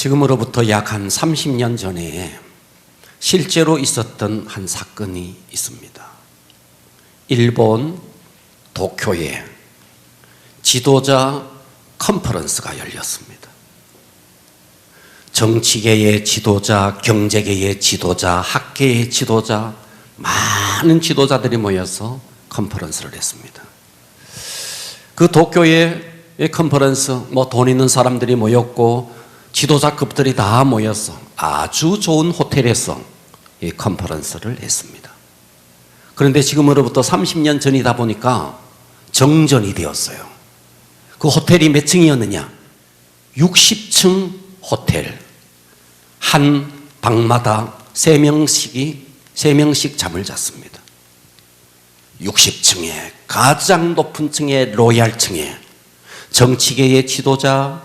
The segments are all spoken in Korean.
지금으로부터 약 한 30년 전에 실제로 있었던 한 사건이 있습니다. 일본 도쿄에 지도자 컨퍼런스가 열렸습니다. 정치계의 지도자, 경제계의 지도자, 학계의 지도자, 많은 지도자들이 모여서 컨퍼런스를 했습니다. 그 도쿄의 컨퍼런스, 돈 있는 사람들이 모였고 지도자급들이 다 모여서 아주 좋은 호텔에서 이 컨퍼런스를 했습니다. 그런데 지금으로부터 30년 전이다 보니까 정전이 되었어요. 그 호텔이 몇 층이었느냐? 60층 호텔. 한 방마다 3명씩 잠을 잤습니다. 60층에 가장 높은 층의 로얄층에 정치계의 지도자,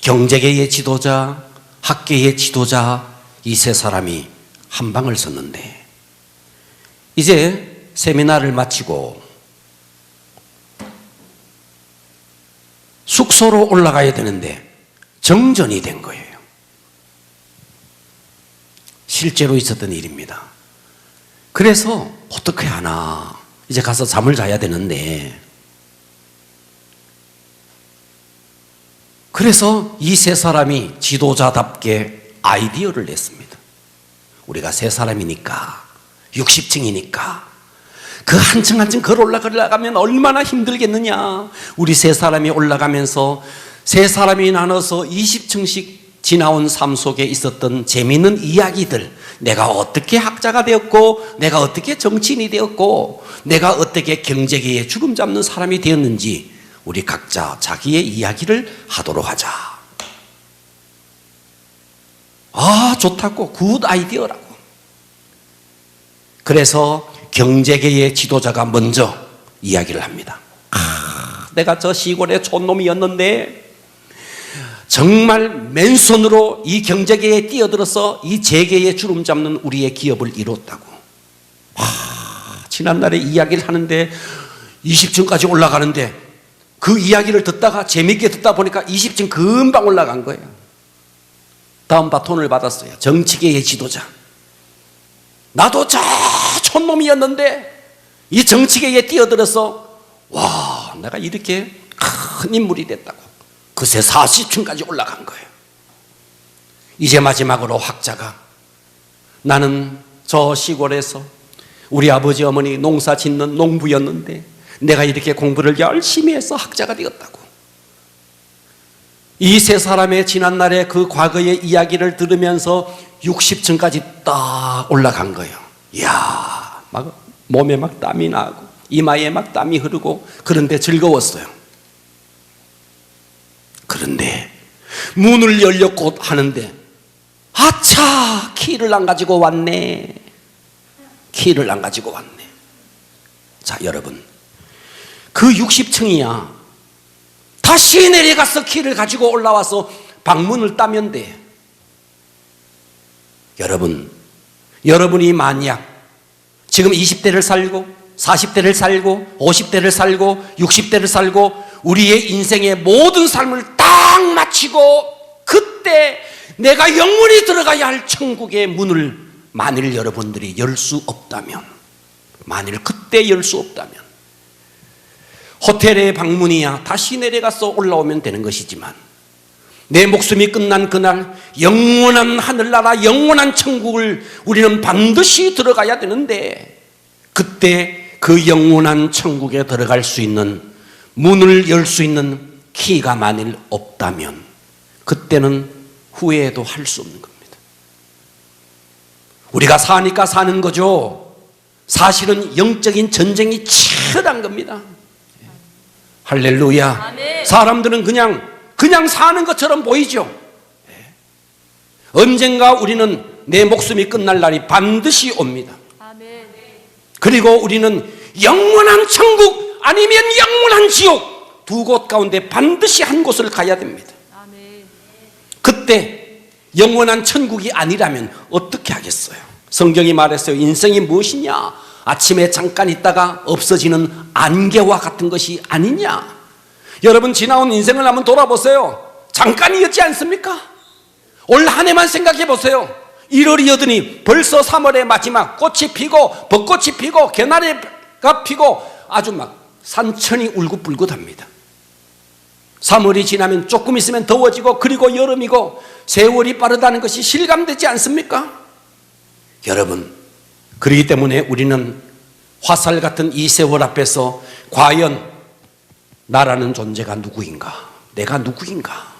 경제계의 지도자, 학계의 지도자, 이 세 사람이 한 방을 썼는데 이제 세미나를 마치고 숙소로 올라가야 되는데 정전이 된 거예요. 실제로 있었던 일입니다. 그래서 어떻게 하나, 이제 가서 잠을 자야 되는데, 그래서 이 세 사람이 지도자답게 아이디어를 냈습니다. 우리가 세 사람이니까, 60층이니까 그 한 층 한 층 걸어 올라가면 얼마나 힘들겠느냐. 우리 세 사람이 올라가면서 세 사람이 나눠서 20층씩 지나온 삶 속에 있었던 재미있는 이야기들, 내가 어떻게 학자가 되었고, 내가 어떻게 정치인이 되었고, 내가 어떻게 경제계에 주름 잡는 사람이 되었는지 우리 각자 자기의 이야기를 하도록 하자. 아, 좋다고, 굿 아이디어라고. 그래서 경제계의 지도자가 먼저 이야기를 합니다. 내가 저 시골의 촌놈이었는데 정말 맨손으로 이 경제계에 뛰어들어서 이 재계에 주름 잡는 우리의 기업을 이뤘다고. 지난날에 이야기를 하는데 20층까지 올라가는데 그 이야기를 듣다가 재밌게 듣다 보니까 20층 금방 올라간 거예요. 다음 바톤을 받았어요. 정치계의 지도자. 나도 저 촌놈이었는데 이 정치계에 뛰어들어서 와, 내가 이렇게 큰 인물이 됐다고. 그새 40층까지 올라간 거예요. 이제 마지막으로 학자가, 나는 저 시골에서 우리 아버지 어머니 농사 짓는 농부였는데 내가 이렇게 공부를 열심히 해서 학자가 되었다고. 이 세 사람의 지난날의 그 과거의 이야기를 들으면서 60층까지 딱 올라간 거예요. 이야, 막 몸에 막 땀이 나고 이마에 막 땀이 흐르고, 그런데 즐거웠어요. 그런데 문을 열렸고 하는데 아차, 키를 안 가지고 왔네. 키를 안 가지고 왔네. 자, 여러분, 그 60층이야. 다시 내려가서 키를 가지고 올라와서 방문을 따면 돼. 여러분이 만약 지금 20대를 살고 40대를 살고 50대를 살고 60대를 살고 우리의 인생의 모든 삶을 딱 마치고 그때 내가 영원히 들어가야 할 천국의 문을 만일 여러분들이 열 수 없다면, 만일 그때 열 수 없다면, 호텔의 방문이야 다시 내려가서 올라오면 되는 것이지만 내 목숨이 끝난 그날 영원한 하늘나라, 영원한 천국을 우리는 반드시 들어가야 되는데, 그때 그 영원한 천국에 들어갈 수 있는 문을 열 수 있는 키가 만일 없다면 그때는 후회도 할 수 없는 겁니다. 우리가 사니까 사는 거죠. 사실은 영적인 전쟁이 치열한 겁니다. 할렐루야. 아멘. 사람들은 그냥 사는 것처럼 보이죠. 언젠가 우리는 내 목숨이 끝날 날이 반드시 옵니다. 아멘. 그리고 우리는 영원한 천국 아니면 영원한 지옥, 두 곳 가운데 반드시 한 곳을 가야 됩니다. 아멘. 그때 영원한 천국이 아니라면 어떻게 하겠어요? 성경이 말했어요. 인생이 무엇이냐? 아침에 잠깐 있다가 없어지는 안개와 같은 것이 아니냐? 여러분, 지나온 인생을 한번 돌아보세요. 잠깐이었지 않습니까? 올 한 해만 생각해 보세요. 1월이었더니 벌써 3월의 마지막, 꽃이 피고 벚꽃이 피고 개나리가 피고 아주 막 산천이 울긋불긋합니다. 3월이 지나면 조금 있으면 더워지고 그리고 여름이고 세월이 빠르다는 것이 실감되지 않습니까? 여러분, 그렇기 때문에 우리는 화살 같은 이 세월 앞에서 과연 나라는 존재가 누구인가? 내가 누구인가?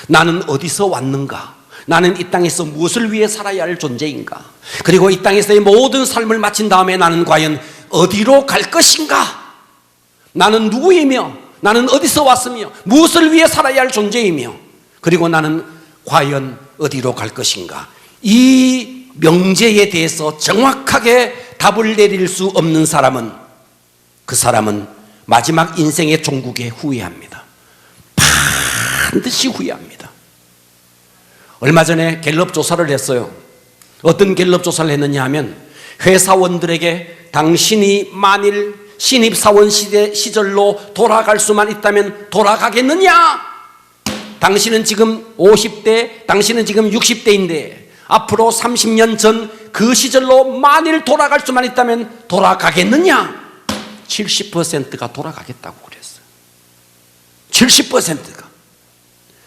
나는 어디서 왔는가? 나는 이 땅에서 무엇을 위해 살아야 할 존재인가? 그리고 이 땅에서의 모든 삶을 마친 다음에 나는 과연 어디로 갈 것인가? 나는 누구이며 나는 어디서 왔으며 무엇을 위해 살아야 할 존재이며 그리고 나는 과연 어디로 갈 것인가? 이 명제에 대해서 정확하게 답을 내릴 수 없는 사람은 그 사람은 마지막 인생의 종국에 후회합니다. 반드시 후회합니다. 얼마 전에 갤럽 조사를 했어요. 어떤 갤럽 조사를 했느냐 하면 회사원들에게 당신이 만일 신입사원 시절로 돌아갈 수만 있다면 돌아가겠느냐? 당신은 지금 50대, 당신은 지금 60대인데 앞으로 30년 전 그 시절로 만일 돌아갈 수만 있다면 돌아가겠느냐? 70%가 돌아가겠다고 그랬어요. 70%가.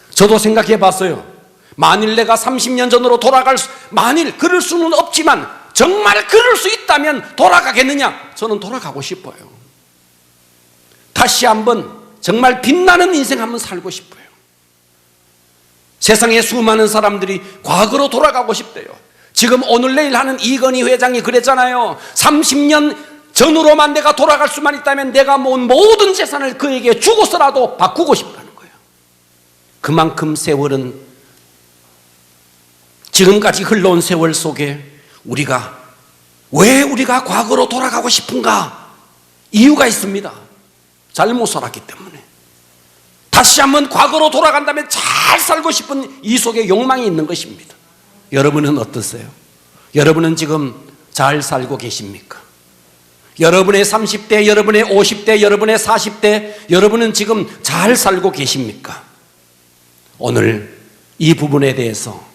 저도 생각해 봤어요. 만일 내가 30년 전으로 만일 그럴 수는 없지만 정말 그럴 수 있다면 돌아가겠느냐? 저는 돌아가고 싶어요. 다시 한번 정말 빛나는 인생 한번 살고 싶어요. 세상에 수많은 사람들이 과거로 돌아가고 싶대요. 지금 오늘 내일 하는 이건희 회장이 그랬잖아요. 30년 전으로만 내가 돌아갈 수만 있다면 내가 모은 모든 재산을 그에게 주고서라도 바꾸고 싶다는 거예요. 그만큼 세월은 지금까지 흘러온 세월 속에 왜 우리가 과거로 돌아가고 싶은가? 이유가 있습니다. 잘못 살았기 때문에. 다시 한번 과거로 돌아간다면 잘 살고 싶은 이 속에 욕망이 있는 것입니다. 여러분은 어떠세요? 여러분은 지금 잘 살고 계십니까? 여러분의 30대, 여러분의 50대, 여러분의 40대, 여러분은 지금 잘 살고 계십니까? 오늘 이 부분에 대해서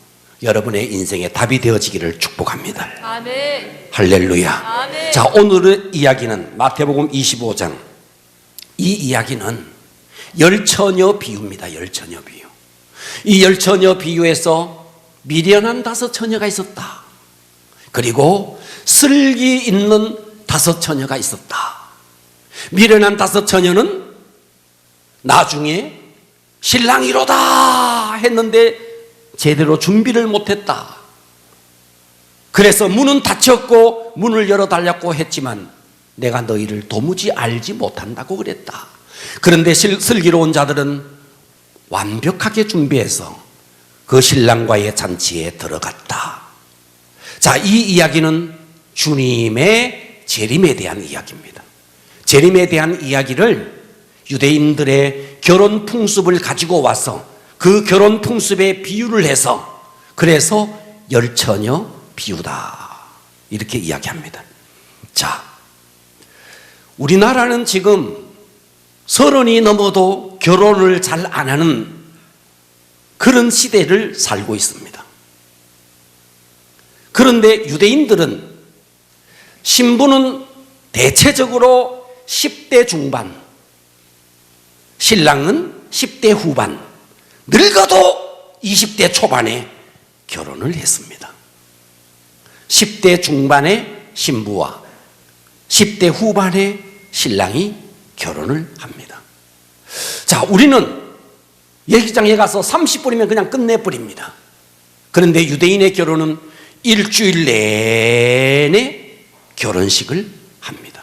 여러분의 인생의 답이 되어지기를 축복합니다. 아멘. 할렐루야. 아멘. 자, 오늘의 이야기는 마태복음 25장. 이 이야기는 열처녀 비유입니다. 열처녀 비유. 이 열처녀 비유에서 미련한 5 처녀가 있었다. 그리고 슬기 있는 5 처녀가 있었다. 미련한 5 처녀는 나중에 신랑이로다 했는데 제대로 준비를 못했다. 그래서 문은 닫혔고 문을 열어달라고 했지만 내가 너희를 도무지 알지 못한다고 그랬다. 그런데 슬기로운 자들은 완벽하게 준비해서 그 신랑과의 잔치에 들어갔다. 자, 이 이야기는 주님의 재림에 대한 이야기입니다. 재림에 대한 이야기를 유대인들의 결혼 풍습을 가지고 와서 그 결혼 풍습에 비유를 해서 그래서 열처녀 비유다 이렇게 이야기합니다. 자, 우리나라는 지금 30이 넘어도 결혼을 잘 안 하는 그런 시대를 살고 있습니다. 그런데 유대인들은 신부는 대체적으로 10대 중반, 신랑은 10대 후반, 늙어도 20대 초반에 결혼을 했습니다. 10대 중반의 신부와 10대 후반의 신랑이 결혼을 합니다. 자, 우리는 예기장에 가서 30분이면 그냥 끝내버립니다. 그런데 유대인의 결혼은 일주일 내내 결혼식을 합니다.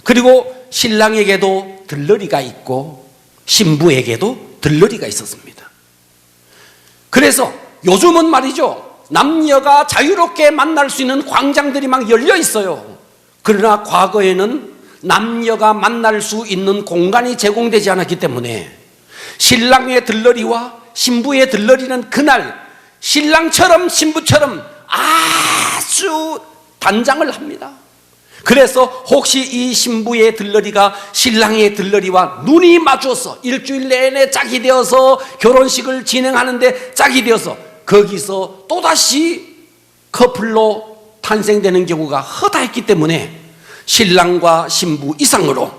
그리고 신랑에게도 들러리가 있고 신부에게도 들러리가 있었습니다. 그래서 요즘은 말이죠, 남녀가 자유롭게 만날 수 있는 광장들이 막 열려 있어요. 그러나 과거에는 남녀가 만날 수 있는 공간이 제공되지 않았기 때문에 신랑의 들러리와 신부의 들러리는 그날 신랑처럼 신부처럼 아주 단장을 합니다. 그래서 혹시 이 신부의 들러리가 신랑의 들러리와 눈이 마주어서 일주일 내내 짝이 되어서 결혼식을 진행하는데 짝이 되어서 거기서 또다시 커플로 탄생되는 경우가 허다했기 때문에 신랑과 신부 이상으로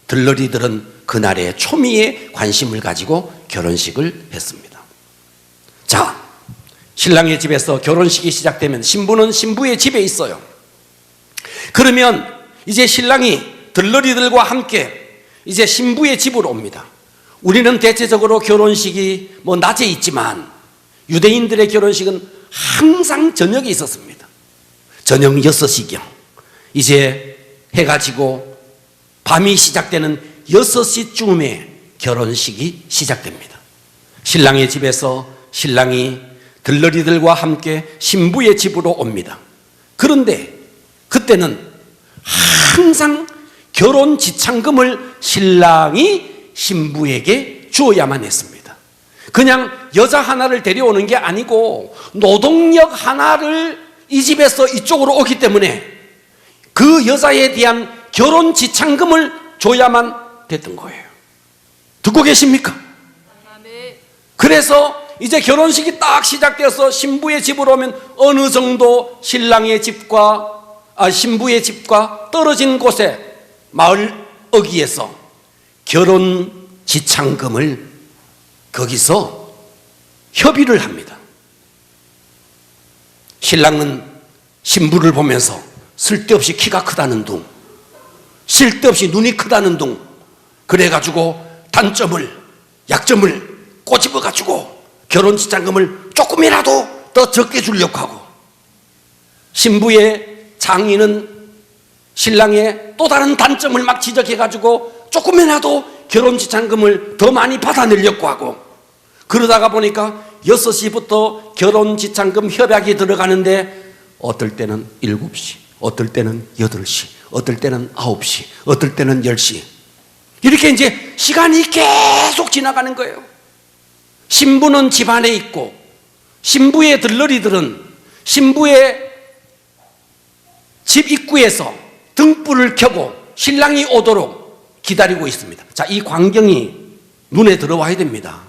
들러리들은 그날의 초미에 관심을 가지고 결혼식을 했습니다. 자, 신랑의 집에서 결혼식이 시작되면 신부는 신부의 집에 있어요. 그러면 이제 신랑이 들러리들과 함께 이제 신부의 집으로 옵니다. 우리는 대체적으로 결혼식이 낮에 있지만 유대인들의 결혼식은 항상 저녁에 있었습니다. 저녁 6시경 이제 해가 지고 밤이 시작되는 6시쯤에 결혼식이 시작됩니다. 신랑의 집에서 신랑이 들러리들과 함께 신부의 집으로 옵니다. 그런데 그때는 항상 결혼 지참금을 신랑이 신부에게 주어야만 했습니다. 그냥 여자 하나를 데려오는 게 아니고 노동력 하나를 이 집에서 이쪽으로 오기 때문에 그 여자에 대한 결혼 지참금을 줘야만 됐던 거예요. 듣고 계십니까? 그래서 이제 결혼식이 딱 시작되어서 신부의 집으로 오면 어느 정도 신랑의 집과 신부의 집과 떨어진 곳에 마을 어귀에서 결혼 지참금을 거기서 협의를 합니다. 신랑은 신부를 보면서 쓸데없이 키가 크다는 둥, 쓸데없이 눈이 크다는 둥, 그래가지고 약점을 꼬집어가지고 결혼 지참금을 조금이라도 더 적게 주려고 하고, 신부의 장인은 신랑의 또 다른 단점을 막 지적해가지고 조금이라도 결혼 지참금을 더 많이 받아내려고 하고, 그러다가 보니까 6시부터 결혼 지참금 협약이 들어가는데 어떨 때는 7시, 어떨 때는 8시, 어떨 때는 9시, 어떨 때는 10시, 이렇게 이제 시간이 계속 지나가는 거예요. 신부는 집 안에 있고 신부의 들러리들은 신부의 집 입구에서 등불을 켜고 신랑이 오도록 기다리고 있습니다. 자, 이 광경이 눈에 들어와야 됩니다.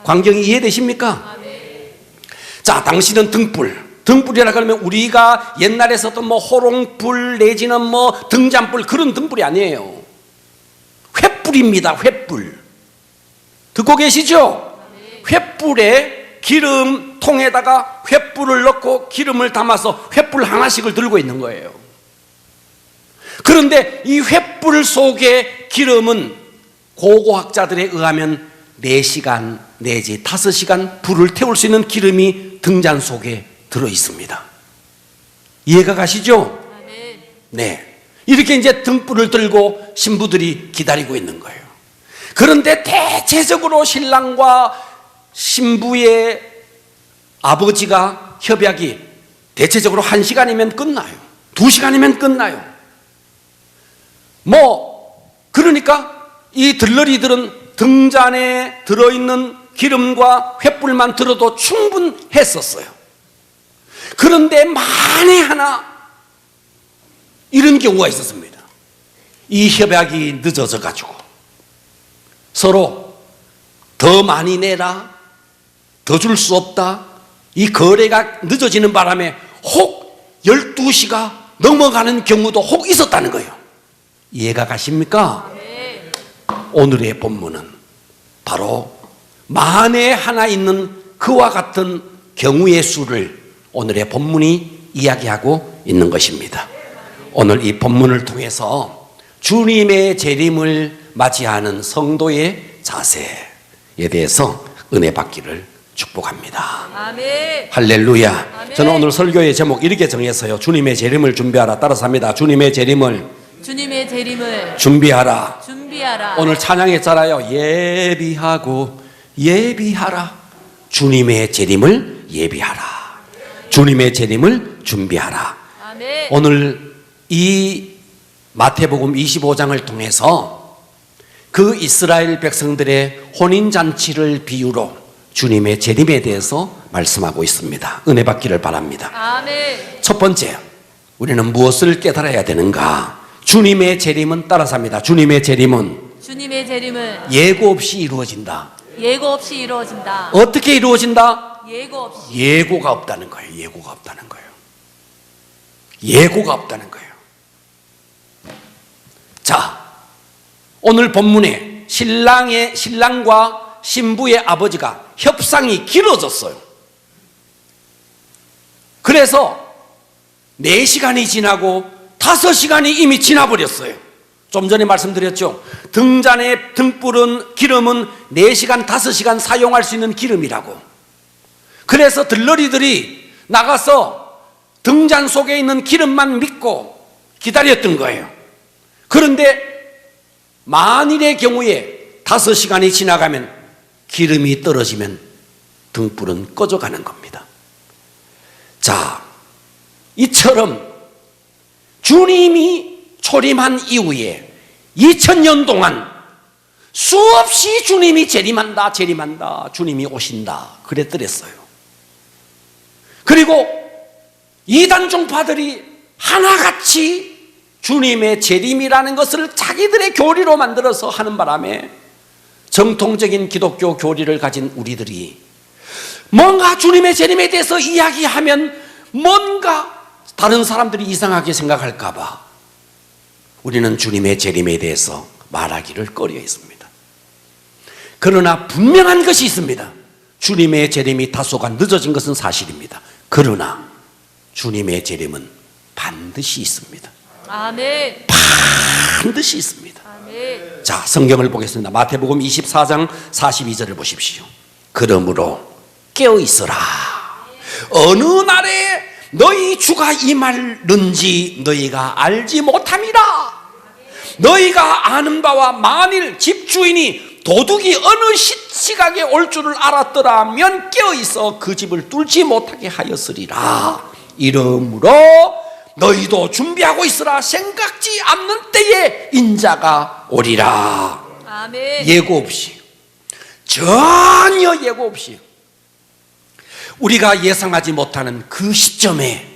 광경이 이해되십니까? 자, 당신은 등불이라 그러면 우리가 옛날에 썼던 호롱불 내지는 등잔불, 그런 등불이 아니에요. 횃불입니다. 횃불. 듣고 계시죠? 횃불에 기름통에다가 횃불을 넣고 기름을 담아서 횃불 하나씩을 들고 있는 거예요. 그런데 이 횃불 속의 기름은 고고학자들에 의하면 4시간 내지 5시간 불을 태울 수 있는 기름이 등잔 속에 들어 있습니다. 이해가 가시죠? 네. 이렇게 이제 등불을 들고 신부들이 기다리고 있는 거예요. 그런데 대체적으로 신랑과 신부의 아버지가 협약이 대체적으로 1시간이면 끝나요. 2시간이면 끝나요. 그러니까 이 들러리들은 등잔에 들어있는 기름과 횃불만 들어도 충분했었어요. 그런데 만에 하나 이런 경우가 있었습니다. 이 협약이 늦어져 가지고 서로 더 많이 내라, 더 줄 수 없다, 이 거래가 늦어지는 바람에 혹 12시가 넘어가는 경우도 혹 있었다는 거예요. 이해가 가십니까? 네. 오늘의 본문은 바로 만에 하나 있는 그와 같은 경우의 수를 오늘의 본문이 이야기하고 있는 것입니다. 오늘 이 본문을 통해서 주님의 재림을 맞이하는 성도의 자세에 대해서 은혜 받기를 축복합니다. 아멘. 할렐루야. 아멘. 저는 오늘 설교의 제목 이렇게 정했어요. 주님의 재림을 준비하라. 따라서 합니다. 주님의 재림을 준비하라. 오늘 찬양했잖아요. 예비하고 예비하라. 주님의 재림을 예비하라. 주님의 재림을 준비하라. 아멘. 오늘 이 마태복음 25장을 통해서 그 이스라엘 백성들의 혼인잔치를 비유로 주님의 재림에 대해서 말씀하고 있습니다. 은혜 받기를 바랍니다. 아멘. 첫 번째, 우리는 무엇을 깨달아야 되는가? 주님의 재림은 따라서 합니다. 주님의 재림은 예고 없이 이루어진다. 예고 없이 이루어진다. 어떻게 이루어진다? 예고 없이. 예고가 없다는 거예요. 예고가 없다는 거예요. 예고가 없다는 거예요. 자, 오늘 본문에 신랑과 신부의 아버지가 협상이 길어졌어요. 그래서 4시간이 지나고 5시간이 이미 지나버렸어요. 좀 전에 말씀드렸죠. 등잔에 등불은 기름은 4시간, 5시간 사용할 수 있는 기름이라고. 그래서 들러리들이 나가서 등잔 속에 있는 기름만 믿고 기다렸던 거예요. 그런데 만일의 경우에 5시간이 지나가면 기름이 떨어지면 등불은 꺼져가는 겁니다. 자, 이처럼 주님이 초림한 이후에 2000년 동안 수없이 주님이 재림한다, 주님이 오신다 그랬더랬어요. 그리고 이단 종파들이 하나같이 주님의 재림이라는 것을 자기들의 교리로 만들어서 하는 바람에 정통적인 기독교 교리를 가진 우리들이 뭔가 주님의 재림에 대해서 이야기하면 뭔가 다른 사람들이 이상하게 생각할까 봐 우리는 주님의 재림에 대해서 말하기를 꺼려 했습니다. 그러나 분명한 것이 있습니다. 주님의 재림이 다소가 늦어진 것은 사실입니다. 그러나 주님의 재림은 반드시 있습니다. 아멘. 반드시 있습니다. 아멘. 자, 성경을 보겠습니다. 마태복음 24장 42절을 보십시오. 그러므로 깨어 있어라. 어느 날에 너희 주가 임할는지 너희가 알지 못함이라. 너희가 아는 바와 만일 집주인이 도둑이 어느 시각에 올 줄을 알았더라면 깨어있어 그 집을 뚫지 못하게 하였으리라. 이러므로 너희도 준비하고 있으라. 생각지 않는 때에 인자가 오리라. 아멘. 예고 없이, 전혀 예고 없이 우리가 예상하지 못하는 그 시점에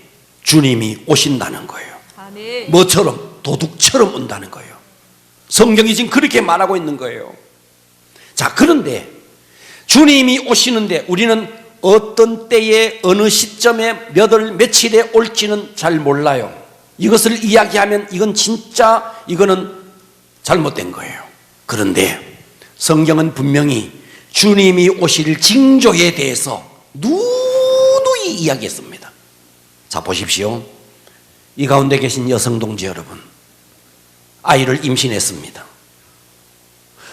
주님이 오신다는 거예요. 아멘. 뭐처럼? 도둑처럼 온다는 거예요. 성경이 지금 그렇게 말하고 있는 거예요. 자, 그런데 주님이 오시는데 우리는 어떤 때에 어느 시점에 몇 월 며칠에 올지는 잘 몰라요. 이것을 이야기하면 이거는 잘못된 거예요. 그런데 성경은 분명히 주님이 오실 징조에 대해서 누누이 이야기했습니다. 자, 보십시오. 이 가운데 계신 여성 동지 여러분, 아이를 임신했습니다.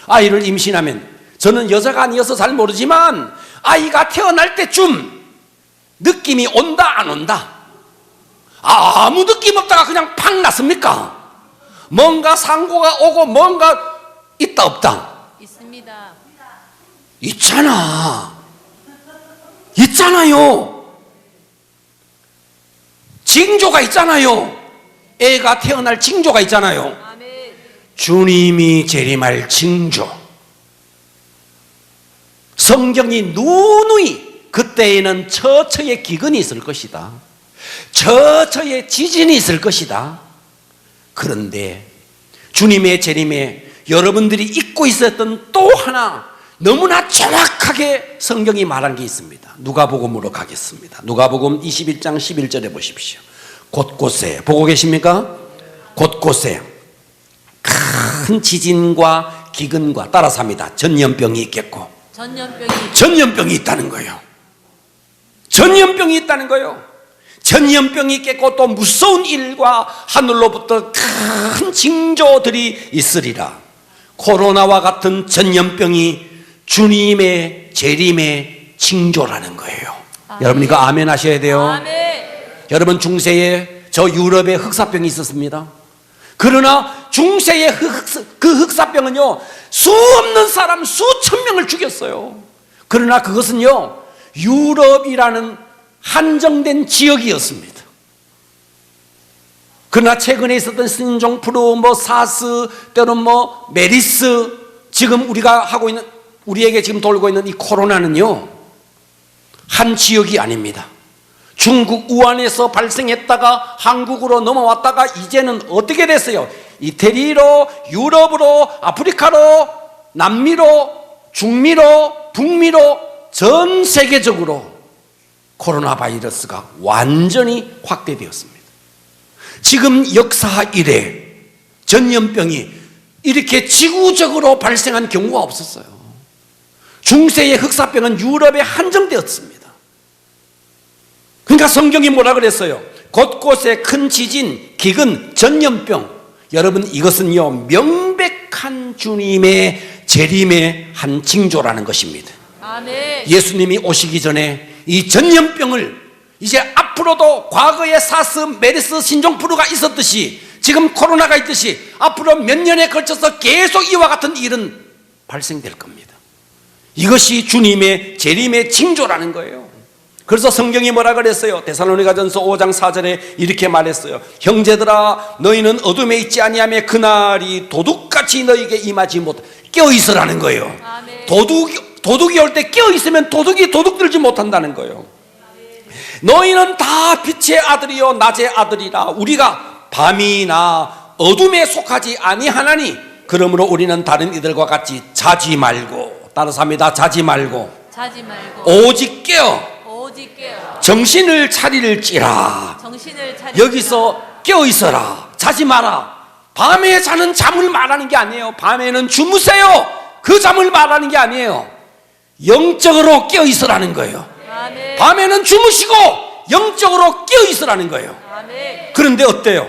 아이를 임신하면 저는 여자가 아니어서 잘 모르지만 아이가 태어날 때쯤 느낌이 온다 안 온다? 아무 느낌 없다가 그냥 팍 났습니까? 뭔가 상고가 오고 뭔가 있다 없다? 있습니다. 있잖아요. 징조가 있잖아요. 애가 태어날 징조가 있잖아요. 아멘. 주님이 재림할 징조. 성경이 누누이 그때에는 처처의 기근이 있을 것이다. 처처의 지진이 있을 것이다. 그런데 주님의 재림에 여러분들이 잊고 있었던 또 하나 너무나 정확하게 성경이 말한 게 있습니다. 누가복음으로 가겠습니다. 누가복음 21장 11절에 보십시오. 곳곳에, 보고 계십니까? 곳곳에 큰 지진과 기근과 따라서 합니다. 전염병이 있겠고 전염병이 있다는 거예요. 전염병이 있다는 거예요. 전염병이 있겠고 또 무서운 일과 하늘로부터 큰 징조들이 있으리라. 코로나와 같은 전염병이 주님의 재림의 징조라는 거예요. 아멘. 여러분 이거 아멘 하셔야 돼요. 아멘. 여러분 중세에 저 유럽에 흑사병이 있었습니다. 그러나 중세의 그 흑사병은요 수 없는 사람 수천 명을 죽였어요. 그러나 그것은요 유럽이라는 한정된 지역이었습니다. 그러나 최근에 있었던 신종플루, 사스, 때로는 메리스, 지금 우리가 하고 있는 우리에게 지금 돌고 있는 이 코로나는요 한 지역이 아닙니다. 중국 우한에서 발생했다가 한국으로 넘어왔다가 이제는 어떻게 됐어요? 이태리로, 유럽으로, 아프리카로, 남미로, 중미로, 북미로 전 세계적으로 코로나 바이러스가 완전히 확대되었습니다. 지금 역사 이래 전염병이 이렇게 지구적으로 발생한 경우가 없었어요. 중세의 흑사병은 유럽에 한정되었습니다. 그러니까 성경이 뭐라 그랬어요? 곳곳에 큰 지진, 기근, 전염병. 여러분, 이것은요 명백한 주님의 재림의 한 징조라는 것입니다. 아멘. 예수님이 오시기 전에 이 전염병을 이제 앞으로도 과거에 사스, 메르스, 신종플루가 있었듯이 지금 코로나가 있듯이 앞으로 몇 년에 걸쳐서 계속 이와 같은 일은 발생될 겁니다. 이것이 주님의 재림의 징조라는 거예요. 그래서 성경이 뭐라 그랬어요? 데살로니가전서 5장 4절에 이렇게 말했어요. 형제들아, 너희는 어둠에 있지 아니하며 그날이 도둑같이 너희에게 임하지 못. 깨어 있으라는 거예요. 아멘. 도둑이 올 때 깨어 있으면 도둑이 도둑들지 못한다는 거예요. 너희는 다 빛의 아들이요 낮의 아들이라. 우리가 밤이나 어둠에 속하지 아니하나니 그러므로 우리는 다른 이들과 같이 자지 말고, 따라서 합니다. 자지 말고 자지 말고 오직 깨어 오직 깨어 정신을 차릴지라. 정신을 차리라. 여기서 깨어 있어라, 자지 마라. 밤에 자는 잠을 말하는 게 아니에요. 밤에는 주무세요, 그 잠을 말하는 게 아니에요. 영적으로 깨어 있으라는 거예요. 아멘. 밤에는 주무시고 영적으로 깨어 있으라는 거예요. 아멘. 그런데 어때요?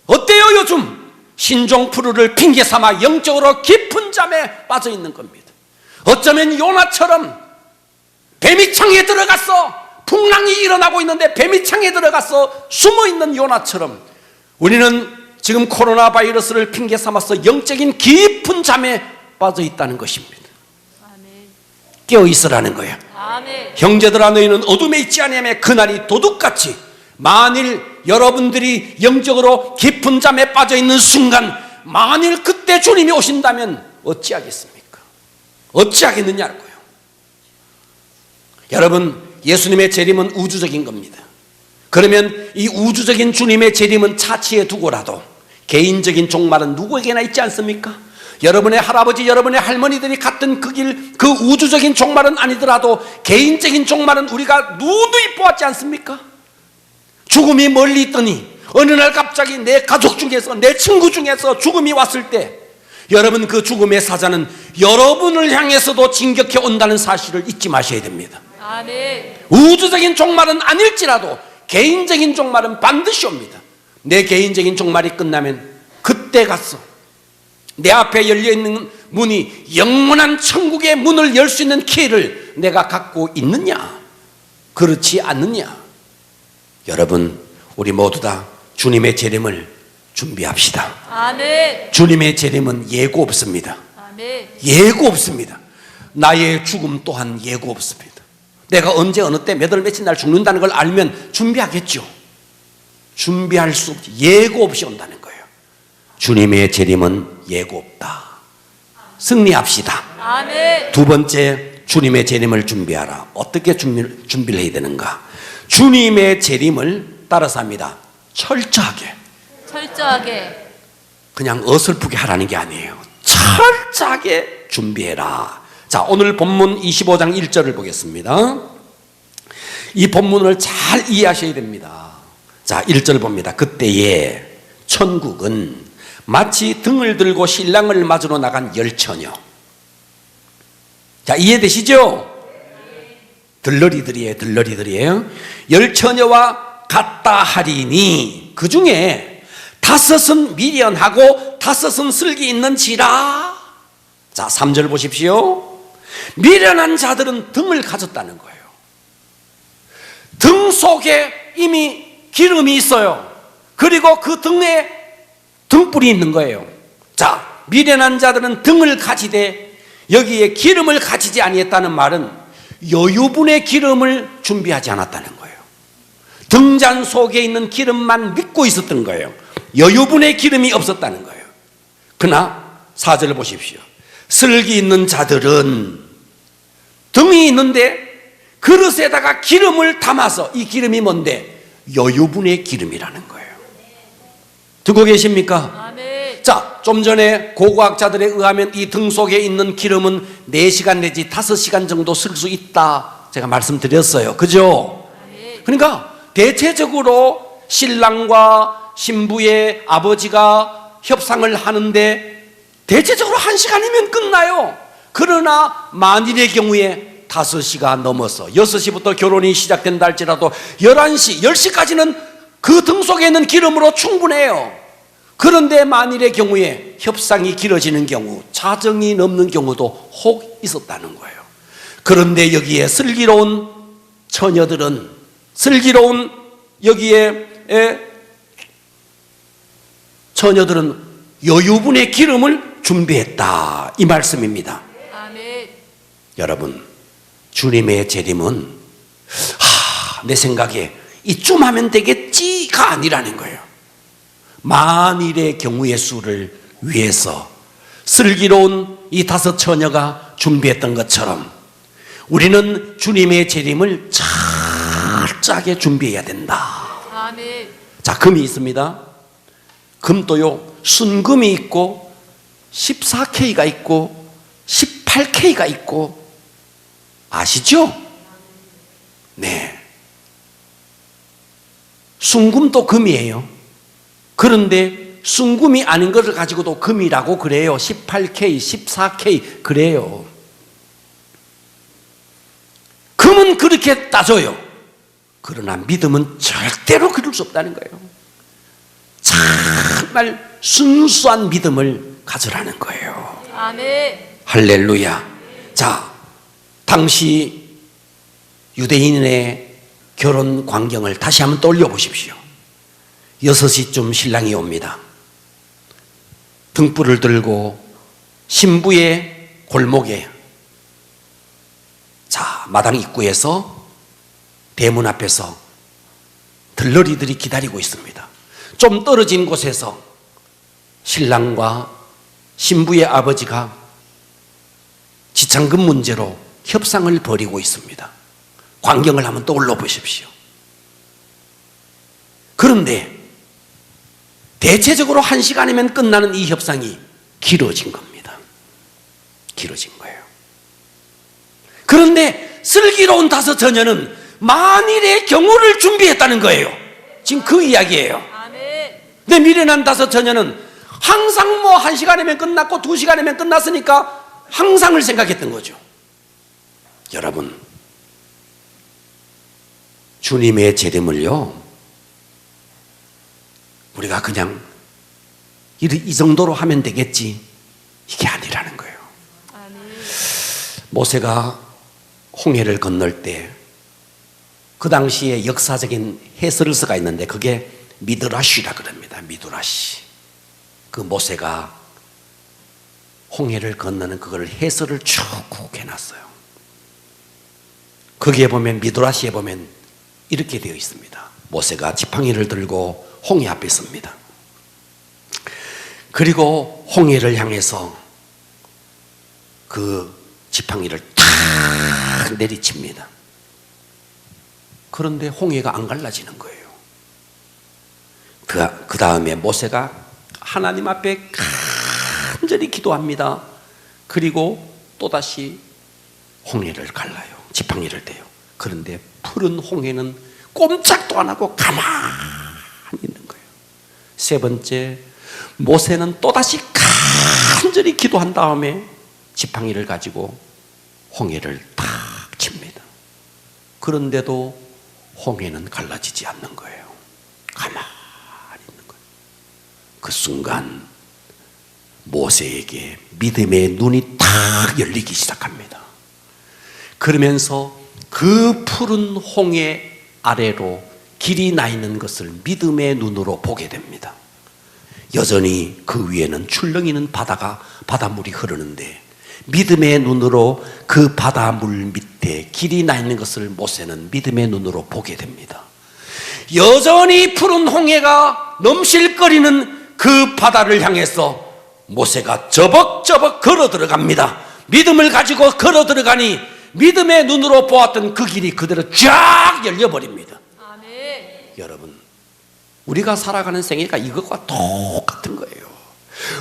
어때요? 요즘 신종플루를 핑계 삼아 영적으로 깊은 잠에 빠져 있는 겁니다. 어쩌면 요나처럼 뱀이 창에 들어갔어, 풍랑이 일어나고 있는데 뱀이 창에 들어가서 숨어 있는 요나처럼 우리는 지금 코로나 바이러스를 핑계 삼아서 영적인 깊은 잠에 빠져 있다는 것입니다. 아멘. 깨어 있으라는 거예요. 아멘. 형제들아, 너희는 어둠에 있지 아니하며 그날이 도둑같이. 만일 여러분들이 영적으로 깊은 잠에 빠져 있는 순간, 만일 그때 주님이 오신다면 어찌하겠습니까? 어찌하겠느냐고요. 여러분, 예수님의 재림은 우주적인 겁니다. 그러면 이 우주적인 주님의 재림은 차치해 두고라도 개인적인 종말은 누구에게나 있지 않습니까? 여러분의 할아버지, 여러분의 할머니들이 갔던 그 길, 그 우주적인 종말은 아니더라도 개인적인 종말은 우리가 누누이 보았지 않습니까? 죽음이 멀리 있더니 어느 날 갑자기 내 가족 중에서, 내 친구 중에서 죽음이 왔을 때 여러분, 그 죽음의 사자는 여러분을 향해서도 진격해 온다는 사실을 잊지 마셔야 됩니다. 아멘. 우주적인 종말은 아닐지라도 개인적인 종말은 반드시 옵니다. 내 개인적인 종말이 끝나면 그때 갔어 내 앞에 열려있는 문이 영원한 천국의 문을 열 수 있는 키를 내가 갖고 있느냐, 그렇지 않느냐. 여러분, 우리 모두 다 주님의 재림을 준비합시다. 아멘. 주님의 재림은 예고 없습니다. 아멘. 예고 없습니다. 나의 죽음 또한 예고 없습니다. 내가 언제 어느 때 몇 월 며칠 날 죽는다는 걸 알면 준비하겠죠. 준비할 수 없지. 예고 없이 온다는 거예요. 주님의 재림은 예고 없다. 승리합시다. 아멘. 두 번째, 주님의 재림을 준비하라. 어떻게 준비를 해야 되는가? 주님의 재림을 따라서 합니다. 철저하게. 철저하게. 그냥 어설프게 하라는 게 아니에요. 철저하게 준비해라. 자, 오늘 본문 25장 1절을 보겠습니다. 이 본문을 잘 이해하셔야 됩니다. 자, 1절 봅니다. 그때에 천국은 마치 등을 들고 신랑을 맞으러 나간 열처녀. 자, 이해되시죠? 들러리들이에요. 들러리들이에요. 열처녀와 같다 하리니 그 중에 5은 미련하고 5은 슬기 있는지라. 자, 3절 보십시오. 미련한 자들은 등을 가졌다는 거예요. 등 속에 이미 기름이 있어요. 그리고 그 등에 등불이 있는 거예요. 자, 미련한 자들은 등을 가지되 여기에 기름을 가지지 아니했다는 말은 여유분의 기름을 준비하지 않았다는 거예요. 등잔 속에 있는 기름만 믿고 있었던 거예요. 여유분의 기름이 없었다는 거예요. 그러나 4절을 보십시오. 슬기 있는 자들은 등이 있는데 그릇에다가 기름을 담아서, 이 기름이 뭔데? 여유분의 기름이라는 거예요. 듣고 계십니까? 아멘. 자, 좀 전에 고고학자들에 의하면 이 등 속에 있는 기름은 4시간 내지 5시간 정도 쓸 수 있다, 제가 말씀드렸어요. 그죠? 그러니까 대체적으로 신랑과 신부의 아버지가 협상을 하는데 대체적으로 1시간이면 끝나요. 그러나 만일의 경우에 5시가 넘어서 6시부터 결혼이 시작된다 할지라도 11시, 10시까지는 그 등 속에 있는 기름으로 충분해요. 그런데 만일의 경우에 협상이 길어지는 경우, 자정이 넘는 경우도 혹 있었다는 거예요. 그런데 여기에 슬기로운 처녀들은, 슬기로운 여기에 처녀들은 여유분의 기름을 준비했다, 이 말씀입니다. 아멘. 여러분, 주님의 재림은 내 생각에 이쯤 하면 되겠지가 아니라는 거예요. 만일의 경우의 수를 위해서 슬기로운 이 5 처녀가 준비했던 것처럼 우리는 주님의 재림을 철저하게 준비해야 된다. 아멘. 자, 금이 있습니다. 금도요, 순금이 있고 14K가 있고 18K가 있고, 아시죠? 네. 순금도 금이에요. 그런데 순금이 아닌 것을 가지고도 금이라고 그래요. 18K, 14K 그래요. 금은 그렇게 따져요. 그러나 믿음은 절대로 그럴 수 없다는 거예요. 정말 순수한 믿음을 가져라는 거예요. 아멘. 할렐루야. 자, 당시 유대인의 결혼 광경을 다시 한번 떠올려 보십시오. 6시쯤 신랑이 옵니다. 등불을 들고 신부의 골목에, 자, 마당 입구에서 대문 앞에서 들러리들이 기다리고 있습니다. 좀 떨어진 곳에서 신랑과 신부의 아버지가 지창금 문제로 협상을 벌이고 있습니다. 광경을 한번 떠올려 보십시오. 그런데 대체적으로 1시간이면 끝나는 이 협상이 길어진 겁니다. 길어진 거예요. 그런데 슬기로운 5 처녀는 만일의 경우를 준비했다는 거예요. 지금 그 이야기예요. 아멘. 근데 미련한 5 처녀는 항상 뭐 1시간이면 끝났고 2시간이면 끝났으니까 항상을 생각했던 거죠. 여러분, 주님의 재림을요, 우리가 그냥 이 정도로 하면 되겠지, 이게 아니라는 거예요. 아멘. 모세가 홍해를 건널 때 그 당시에 역사적인 해설서가 있는데 그게 미드라시라 그럽니다. 미드라시. 그 모세가 홍해를 건너는 그걸 해설을 쭉 해놨어요. 거기에 보면, 미드라시에 보면 이렇게 되어 있습니다. 모세가 지팡이를 들고 홍해 앞에 섭니다. 그리고 홍해를 향해서 그 지팡이를 탁 내리칩니다. 그런데 홍해가 안 갈라지는 거예요. 그 다음에 모세가 하나님 앞에 간절히 기도합니다. 그리고 또다시 홍해를 갈라요. 지팡이를 대요. 그런데 푸른 홍해는 꼼짝도 안 하고 가만히 있는 거예요. 3번째, 모세는 또다시 간절히 기도한 다음에 지팡이를 가지고 홍해를 탁 칩니다. 그런데도 홍해는 갈라지지 않는 거예요. 가만히 있는 거예요. 그 순간 모세에게 믿음의 눈이 탁 열리기 시작합니다. 그러면서 그 푸른 홍해 아래로 길이 나 있는 것을 믿음의 눈으로 보게 됩니다. 여전히 그 위에는 출렁이는 바닷물이 흐르는데 믿음의 눈으로 그 바닷물 밑에 길이 나 있는 것을 모세는 믿음의 눈으로 보게 됩니다. 여전히 푸른 홍해가 넘실거리는 그 바다를 향해서 모세가 저벅저벅 걸어 들어갑니다. 믿음을 가지고 걸어 들어가니 믿음의 눈으로 보았던 그 길이 그대로 쫙 열려버립니다. 아멘. 여러분, 우리가 살아가는 생애가 이것과 똑같은 거예요.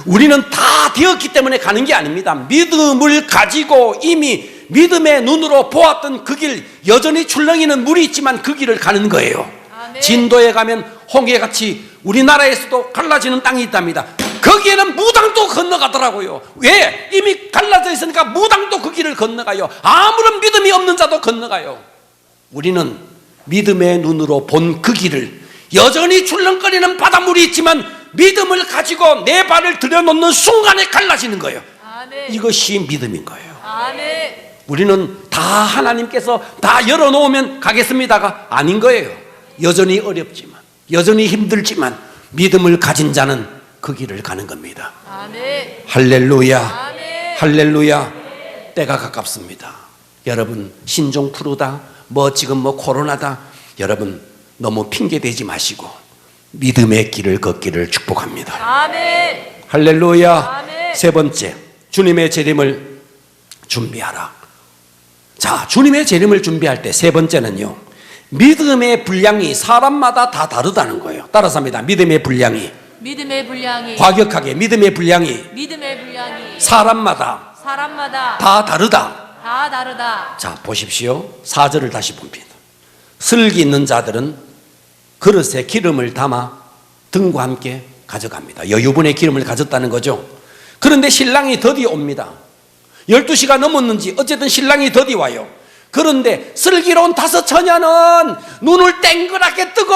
우리는 다 되었기 때문에 가는 게 아닙니다. 믿음을 가지고 이미 믿음의 눈으로 보았던 그 길, 여전히 출렁이는 물이 있지만 그 길을 가는 거예요. 아멘. 진도에 가면 홍해같이 우리나라에서도 갈라지는 땅이 있답니다. 거기에는 무당도 건너가더라고요. 왜? 이미 갈라져 있으니까 무당도 그 길을 건너가요. 아무런 믿음이 없는 자도 건너가요. 우리는 믿음의 눈으로 본 그 길을, 여전히 출렁거리는 바닷물이 있지만 믿음을 가지고 내 발을 들여놓는 순간에 갈라지는 거예요. 아멘. 이것이 믿음인 거예요. 아멘. 우리는 다 하나님께서 다 열어놓으면 가겠습니다가 아닌 거예요. 여전히 어렵지만, 여전히 힘들지만 믿음을 가진 자는 그 길을 가는 겁니다. 아멘. 할렐루야. 아멘. 할렐루야. 때가 가깝습니다. 여러분, 신종 프루다, 지금 코로나다, 여러분 너무 핑계 대지 마시고 믿음의 길을 걷기를 축복합니다. 아멘. 할렐루야. 아멘. 세 번째, 주님의 재림을 준비하라. 자, 주님의 재림을 준비할 때 세 번째는요, 믿음의 분량이 사람마다 다 다르다는 거예요. 따라서 합니다. 믿음의 분량이, 믿음의 분량이, 과격하게 믿음의 분량이 믿음의 분량이 사람마다 사람마다 다 다르다. 다 다르다. 자, 보십시오. 4절을 다시 봅니다. 슬기 있는 자들은 그릇에 기름을 담아 등과 함께 가져갑니다. 여유분의 기름을 가졌다는 거죠. 그런데 신랑이 더디 옵니다. 12시가 넘었는지 어쨌든 신랑이 더디 와요. 그런데 슬기로운 다섯 처녀는 눈을 땡그랗게 뜨고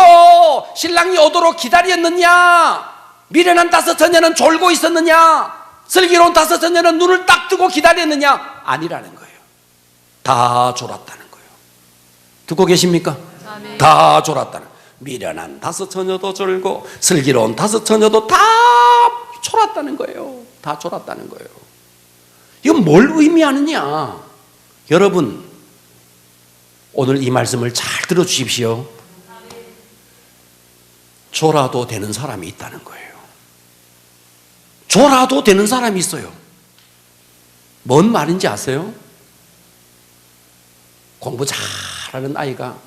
신랑이 오도록 기다렸느냐? 미련한 다섯 처녀는 졸고 있었느냐? 슬기로운 다섯 처녀는 눈을 딱 뜨고 기다렸느냐? 아니라는 거예요. 다 졸았다는 거예요. 듣고 계십니까? 아멘. 다 졸았다는, 미련한 다섯 처녀도 졸고 슬기로운 다섯 처녀도 다 졸았다는 거예요. 다 졸았다는 거예요. 이건 뭘 의미하느냐? 여러분, 오늘 이 말씀을 잘 들어주십시오. 졸아도 되는 사람이 있다는 거예요. 졸아도 되는 사람이 있어요. 뭔 말인지 아세요? 공부 잘하는 아이가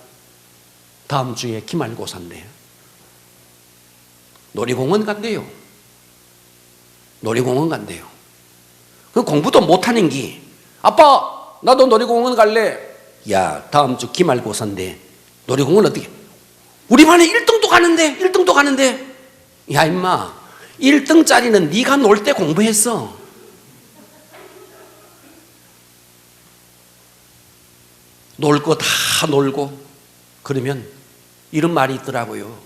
다음 주에 기말고사인데 놀이공원 간대요. 놀이공원 간대요. 그 공부도 못하는 게, 아빠 나도 놀이공원 갈래. 야, 다음 주 기말고사인데 놀이공원 어떻게? 우리 반에 1등도 가는데 1등도 가는데. 야 임마, 1등짜리는 네가 놀 때 공부했어. 놀 거 다 놀고. 그러면 이런 말이 있더라고요.